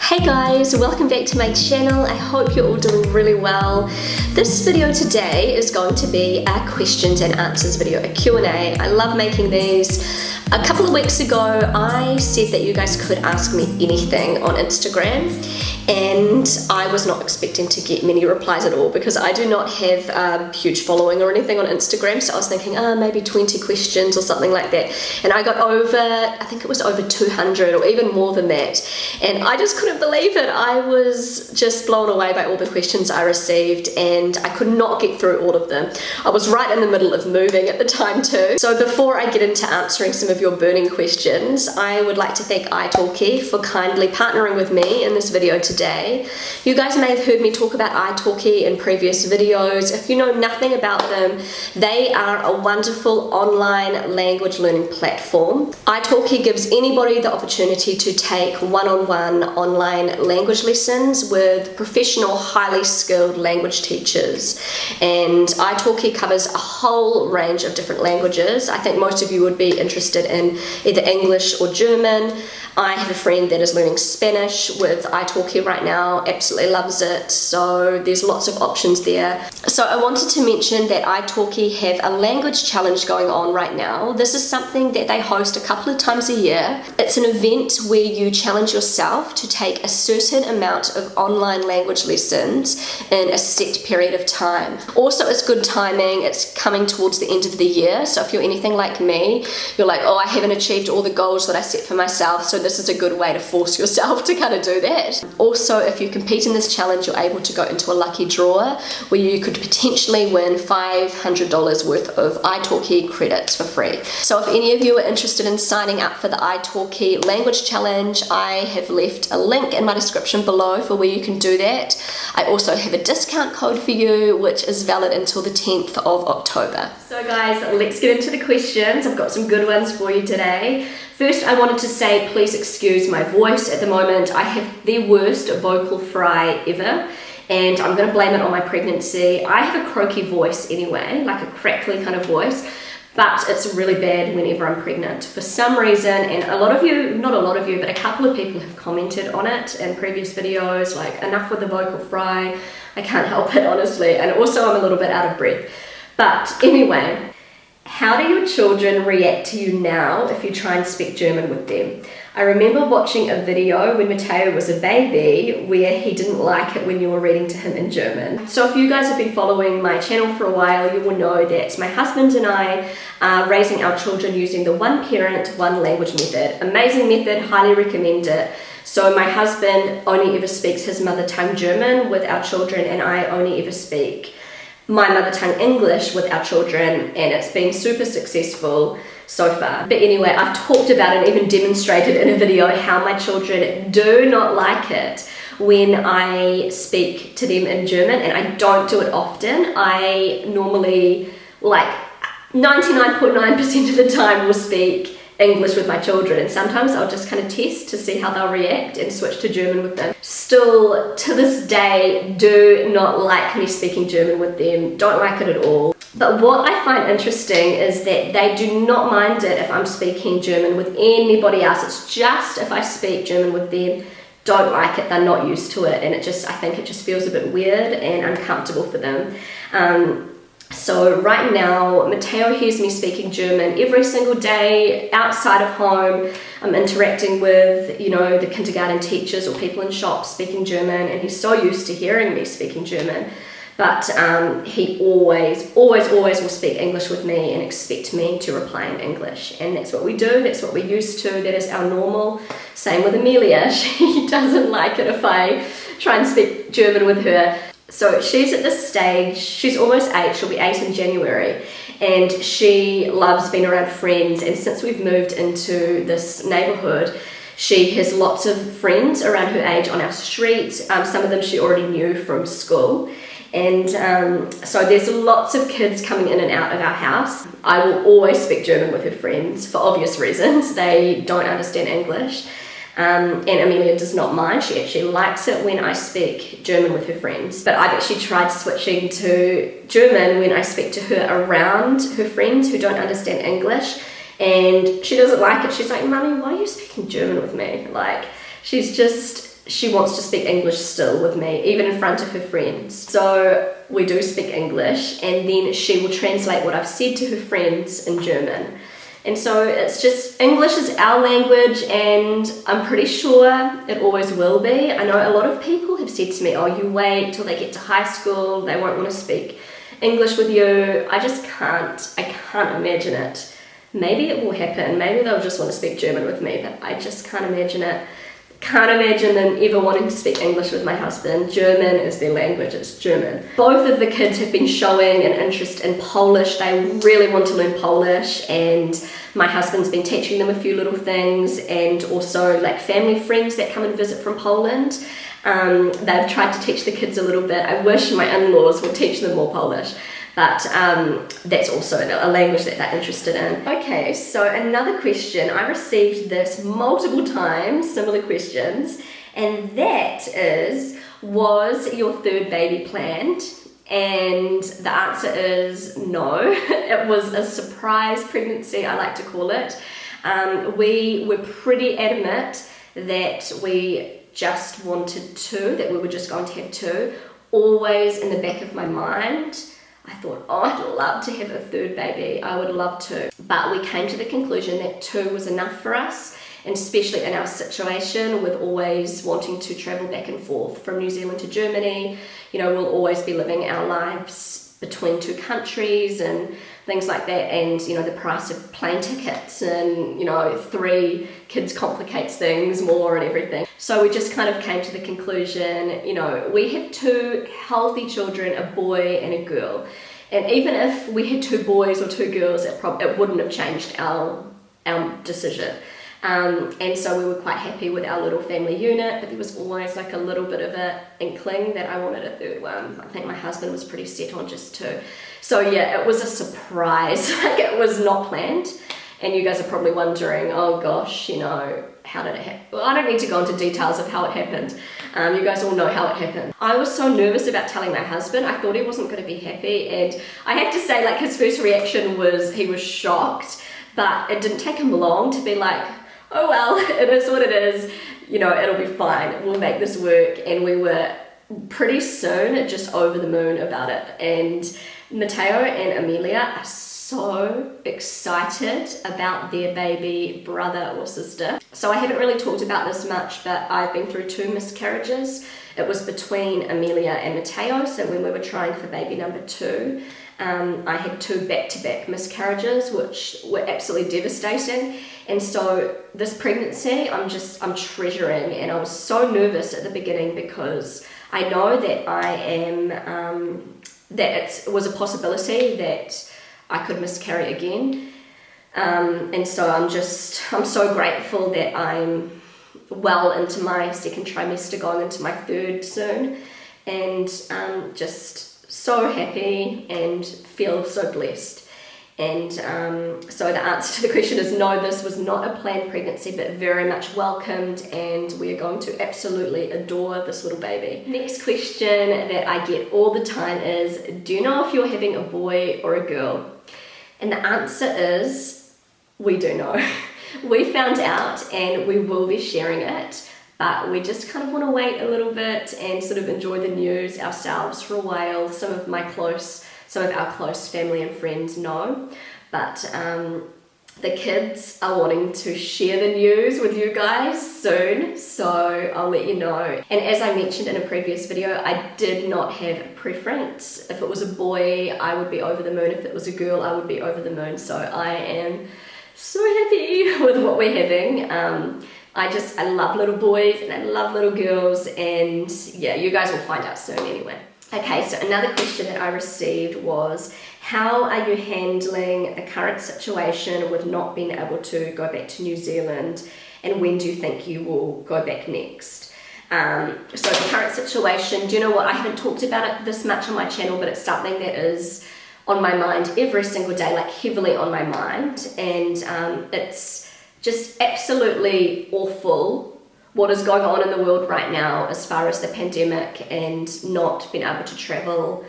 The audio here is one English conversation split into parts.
Hey guys, welcome back to my channel. I hope you're all doing really well. This video today is going to be a questions and answers video, a Q&A. I love making these. A couple of weeks ago, I said that you guys could ask me anything on Instagram, and I was not expecting to get many replies at all because I do not have a huge following or anything on Instagram, so I was thinking, maybe 20 questions or something like that, and I got over, I think it was over 200 or even more than that, and I just couldn't believe it. I was just blown away by all the questions I received, and I could not get through all of them. I was right in the middle of moving at the time too. So before I get into answering some of your burning questions, I would like to thank italki for kindly partnering with me in this video today. You guys may have heard me talk about italki in previous videos. If you know nothing about them, they are a wonderful online language learning platform. italki gives anybody the opportunity to take one-on-one online language lessons with professional, highly skilled language teachers. And italki covers a whole range of different languages. I think most of you would be interested in either English or German. I have a friend that is learning Spanish with italki right now, absolutely loves it, so there's lots of options there. So I wanted to mention that italki have a language challenge going on right now. This is something that they host a couple of times a year. It's an event where you challenge yourself to take a certain amount of online language lessons in a set period of time. Also, it's good timing. It's coming towards the end of the year, so if you're anything like me, you're like, oh, I haven't achieved all the goals that I set for myself, so this is a good way to force yourself to kind of do that. Also, if you compete in this challenge, you're able to go into a lucky draw where you could potentially win $500 worth of italki credits for free. So if any of you are interested in signing up for the italki language challenge, I have left a link in my description below for where you can do that. I also have a discount code for you, which is valid until the 10th of October. So guys, let's get into the questions. I've got some good ones for you today. First, I wanted to say, please excuse my voice at the moment. I have the worst vocal fry ever, and I'm going to blame it on my pregnancy. I have a croaky voice anyway, like a crackly kind of voice, but it's really bad whenever I'm pregnant. For some reason, and a lot of you, not a lot of you, but a couple of people have commented on it in previous videos, like, enough with the vocal fry. I can't help it, honestly, and also I'm a little bit out of breath. But anyway, how do your children react to you now if you try and speak German with them? I remember watching a video when Matteo was a baby where he didn't like it when you were reading to him in German. So if you guys have been following my channel for a while, you will know that my husband and I are raising our children using the one parent, one language method. Amazing method, highly recommend it. So my husband only ever speaks his mother tongue German with our children, and I only ever speak my mother tongue English with our children, and it's been super successful so far. But anyway, I've talked about and even demonstrated in a video how my children do not like it when I speak to them in German, and I don't do it often. I normally, like 99.9% of the time, will speak English with my children, and sometimes I'll just kind of test to see how they'll react and switch to German with them. Still, to this day, do not like me speaking German with them, don't like it at all. But what I find interesting is that they do not mind it if I'm speaking German with anybody else. It's just if I speak German with them, don't like it, they're not used to it, and I think it just feels a bit weird and uncomfortable for them. So right now, Matteo hears me speaking German every single day outside of home. I'm interacting with, you know, the kindergarten teachers or people in shops speaking German, and he's so used to hearing me speaking German. But he always will speak English with me and expect me to reply in English. And that's what we do, that's what we're used to, that is our normal. Same with Amelia, she doesn't like it if I try and speak German with her. So she's at this stage, she's almost 8, she'll be 8 in January, and she loves being around friends, and since we've moved into this neighbourhood, she has lots of friends around her age on our street. Some of them she already knew from school, and so there's lots of kids coming in and out of our house. I will always speak German with her friends for obvious reasons. They don't understand English. And Amelia does not mind. She actually likes it when I speak German with her friends. But I've actually tried switching to German when I speak to her around her friends who don't understand English, and she doesn't like it. She's like, "Mummy, why are you speaking German with me?" Like, she's just she wants to speak English still with me, even in front of her friends. So we do speak English, and then she will translate what I've said to her friends in German. And so it's just, English is our language, and I'm pretty sure it always will be. I know a lot of people have said to me, oh, you wait till they get to high school, they won't want to speak English with you. I can't imagine it. Maybe it will happen, maybe they'll just want to speak German with me, but I just can't imagine it. Can't imagine them ever wanting to speak English with my husband. German is their language, it's German. Both of the kids have been showing an interest in Polish. They really want to learn Polish, and my husband's been teaching them a few little things, and also like family friends that come and visit from Poland. They've tried to teach the kids a little bit. I wish my in-laws would teach them more Polish. But that's also a language that they're interested in. Okay, so another question. I received this multiple times, similar questions, and that is, was your third baby planned? And the answer is no. It was a surprise pregnancy, I like to call it. We were pretty adamant that we just wanted two, that we were just going to have two. Always in the back of my mind, I thought, oh, I'd love to have a third baby. I would love to. But we came to the conclusion that two was enough for us, and especially in our situation with always wanting to travel back and forth from New Zealand to Germany. You know, we'll always be living our lives between two countries and things like that, and you know, the price of plane tickets and, you know, 3 kids complicates things more and everything. So we just kind of came to the conclusion, you know, we have 2 healthy children, a boy and a girl, and even if we had 2 boys or 2 girls, it wouldn't have changed our decision. And so we were quite happy with our little family unit, but there was always like a little bit of an inkling that I wanted a third one. I think my husband was pretty set on just 2. So yeah, it was a surprise. Like, it was not planned. And you guys are probably wondering, oh gosh, you know, how did it happen? Well, I don't need to go into details of how it happened. You guys all know how it happened. I was so nervous about telling my husband. I thought he wasn't going to be happy, and I have to say, like, his first reaction was he was shocked, but it didn't take him long to be like, oh well, it is what it is, you know, it'll be fine, we'll make this work. And we were pretty soon just over the moon about it. And Matteo and Amelia are so excited about their baby brother or sister. So I haven't really talked about this much, but I've been through 2 miscarriages. It was between Amelia and Matteo, so when we were trying for baby number 2, I had 2 back-to-back miscarriages, which were absolutely devastating. And so this pregnancy, I'm treasuring, and I was so nervous at the beginning because I know that I am, that it was a possibility that I could miscarry again. And so I'm so grateful that I'm well into my 2nd trimester, going into my 3rd soon, and just so happy and feel so blessed. And so the answer to the question is no, this was not a planned pregnancy, but very much welcomed, and we are going to absolutely adore this little baby. Next question that I get all the time is, do you know if you're having a boy or a girl? And the answer is, we do know. We found out, and we will be sharing it, but we just kind of want to wait a little bit and sort of enjoy the news ourselves for a while. Some of our close family and friends know, but the kids are wanting to share the news with you guys soon, so I'll let you know. And as I mentioned in a previous video, I did not have a preference. If it was a boy, I would be over the moon. If it was a girl, I would be over the moon. So I am so happy with what we're having. I love little boys and I love little girls, and yeah, you guys will find out soon anyway. Okay, so another question that I received was, how are you handling the current situation with not being able to go back to New Zealand, and when do you think you will go back next? So the current situation, do you know what, I haven't talked about it this much on my channel, but it's something that is on my mind every single day, like heavily on my mind, and it's just absolutely awful what is going on in the world right now as far as the pandemic and not being able to travel,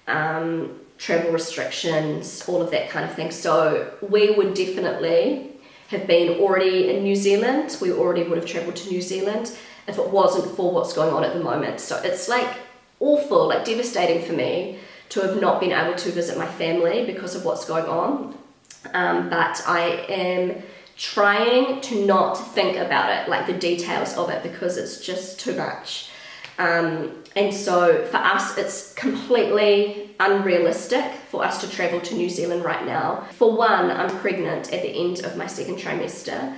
travel restrictions, all of that kind of thing. So we would definitely have been already in New Zealand. We already would have traveled to New Zealand if it wasn't for what's going on at the moment. So it's like awful, like devastating for me to have not been able to visit my family because of what's going on. But I am trying to not think about it, like the details of it, because it's just too much. And so for us, it's completely unrealistic for us to travel to New Zealand right now. For one, I'm pregnant at the end of my second trimester.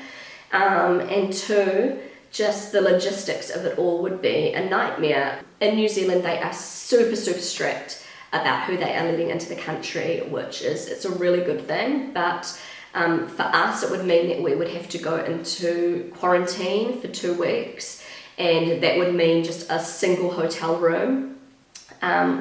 And two, just the logistics of it all would be a nightmare. In New Zealand, they are super, super strict about who they are letting into the country, which is, it's a really good thing. But for us, it would mean that we would have to go into quarantine for 2 weeks. And that would mean just a single hotel room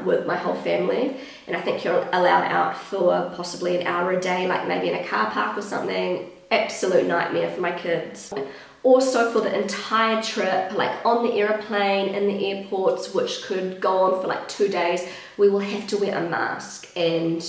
with my whole family. And I think you're allowed out for possibly an hour a day, like maybe in a car park or something. Absolute nightmare for my kids. Also for the entire trip, like on the airplane, in the airports, which could go on for like 2 days, we will have to wear a mask. And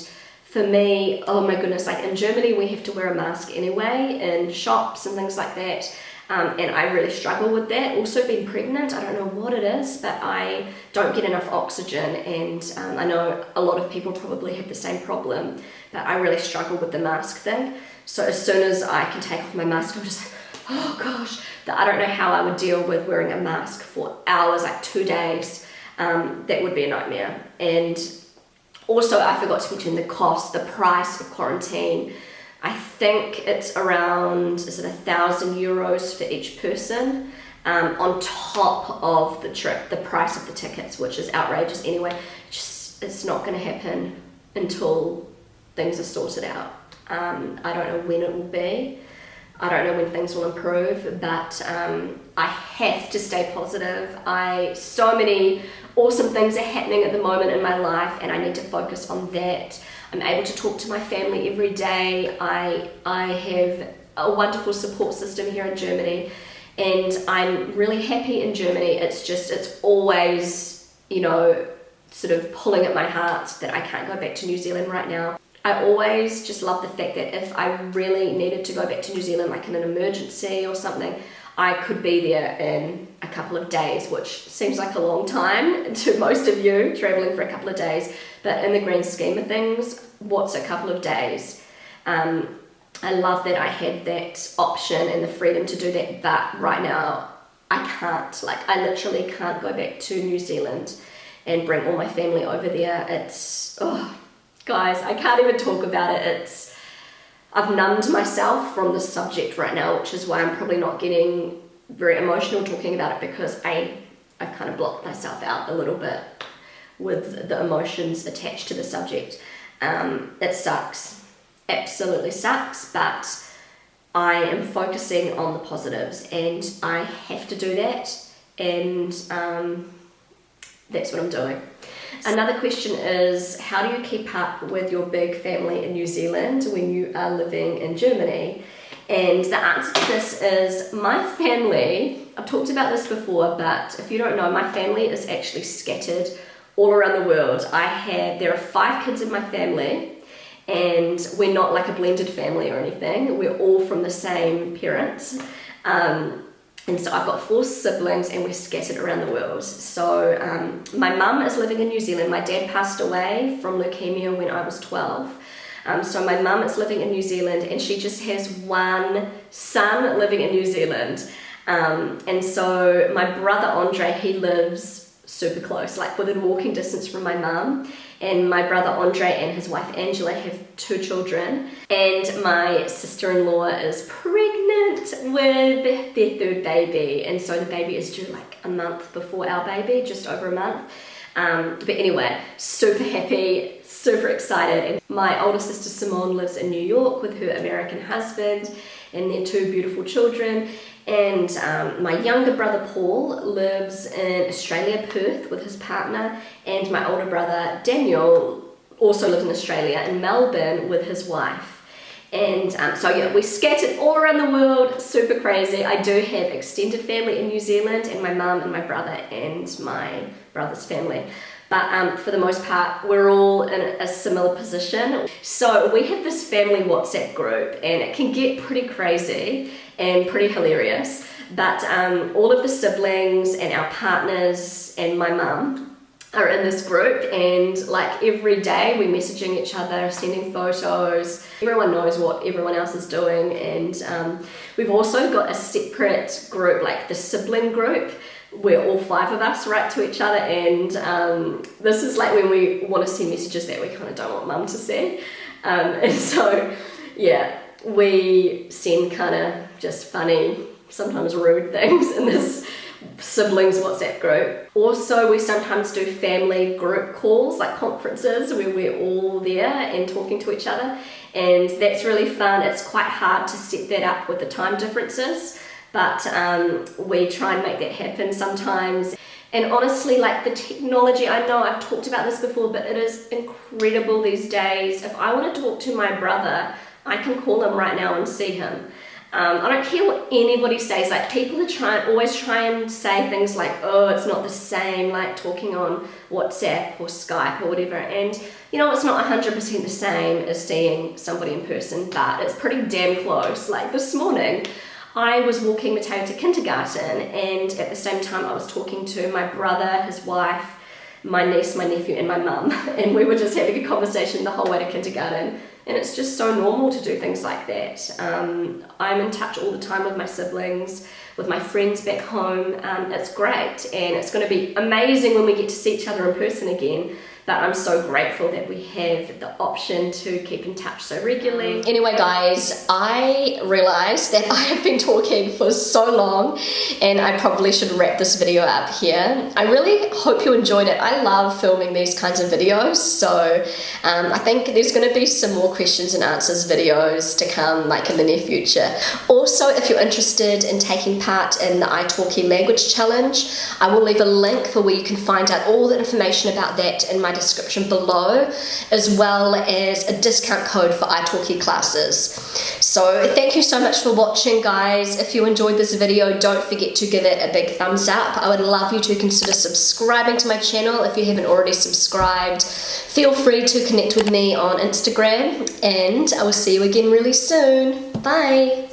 for me, oh my goodness, like in Germany, we have to wear a mask anyway, in shops and things like that. And I really struggle with that. Also being pregnant, I don't know what it is, but I don't get enough oxygen, and I know a lot of people probably have the same problem, but I really struggle with the mask thing. So as soon as I can take off my mask, I'm just like, oh gosh, I don't know how I would deal with wearing a mask for hours, like 2 days. That would be a nightmare. And also I forgot to mention the cost, the price of quarantine. I think it's around, is it €1,000 for each person, on top of the trip, the price of the tickets, which is outrageous anyway. Just, it's not going to happen until things are sorted out. I don't know when it will be. I don't know when things will improve, but I have to stay positive. So many awesome things are happening at the moment in my life, and I need to focus on that. I'm able to talk to my family every day. I have a wonderful support system here in Germany, and I'm really happy in Germany. It's always, you know, sort of pulling at my heart that I can't go back to New Zealand right now. I always just love the fact that if I really needed to go back to New Zealand, like in an emergency or something, I could be there in a couple of days, which seems like a long time to most of you, traveling for a couple of days. But in the grand scheme of things, what's a couple of days? I love that I had that option and the freedom to do that, but right now I can't. Like, I literally can't go back to New Zealand and bring all my family over there. It's, oh, guys, I can't even talk about it. I've numbed myself from this subject right now, which is why I'm probably not getting very emotional talking about it, because I've kind of blocked myself out a little bit with the emotions attached to the subject. It sucks, absolutely sucks, but I am focusing on the positives, and I have to do that, and that's what I'm doing. Another question is, how do you keep up with your big family in New Zealand when you are living in Germany? And the answer to this is, my family, I've talked about this before, but if you don't know, my family is actually scattered all around the world. There are 5 kids in my family, and we're not like a blended family or anything. We're all from the same parents. And so I've got 4 siblings, and we're scattered around the world. So my mum is living in New Zealand. My dad passed away from leukemia when I was 12. So my mum is living in New Zealand, and she just has 1 son living in New Zealand. And so my brother Andre, he lives super close, like within walking distance from my mum. And my brother Andre and his wife Angela have 2 children. And my sister-in-law is pregnant with their 3rd baby. And so the baby is due like a month before our baby, just over a month. But anyway, super happy, super excited. And my older sister Simone lives in New York with her American husband and their 2 beautiful children. And my younger brother Paul lives in Australia, Perth, with his partner, and my older brother Daniel also lives in Australia, in Melbourne, with his wife. And so yeah, we're scattered all around the world, super crazy. I do have extended family in New Zealand, and my mum and my brother and my brother's family. But for the most part, we're all in a similar position. So we have this family WhatsApp group, and it can get pretty crazy and pretty hilarious. but all of the siblings and our partners and my mum are in this group, and like every day we're messaging each other, sending photos. Everyone knows what everyone else is doing, and we've also got a separate group, like the sibling group, where all 5 of us write to each other, and this is like when we want to send messages that we kind of don't want mum to see, and so yeah, we send kind of just funny, sometimes rude things in this siblings WhatsApp group. Also, we sometimes do family group calls, like conferences, where we're all there and talking to each other, and that's really fun. It's quite hard to set that up with the time differences, but we try and make that happen sometimes. And honestly, like the technology, I know I've talked about this before, but it is incredible these days. If I want to talk to my brother, I can call him right now and see him. I don't care what anybody says, like people are always try and say things like, oh, it's not the same, like talking on WhatsApp or Skype or whatever, and you know, it's not 100% the same as seeing somebody in person, but it's pretty damn close. Like this morning, I was walking Mateo to kindergarten, and at the same time I was talking to my brother, his wife, my niece, my nephew, and my mum, and we were just having a conversation the whole way to kindergarten. And it's just so normal to do things like that. I'm in touch all the time with my siblings, with my friends back home. It's great, and it's going to be amazing when we get to see each other in person again. But I'm so grateful that we have the option to keep in touch so regularly. Anyway guys, I realized that I have been talking for so long, and I probably should wrap this video up here. I really hope you enjoyed it. I love filming these kinds of videos, so I think there's going to be some more questions and answers videos to come, like in the near future. Also, if you're interested in taking part in the italki language challenge, I will leave a link for where you can find out all the information about that in my description below, as well as a discount code for italki classes. So thank you so much for watching, guys. If you enjoyed this video, don't forget to give it a big thumbs up. I would love you to consider subscribing to my channel if you haven't already subscribed. Feel free to connect with me on Instagram, and I will see you again really soon. Bye.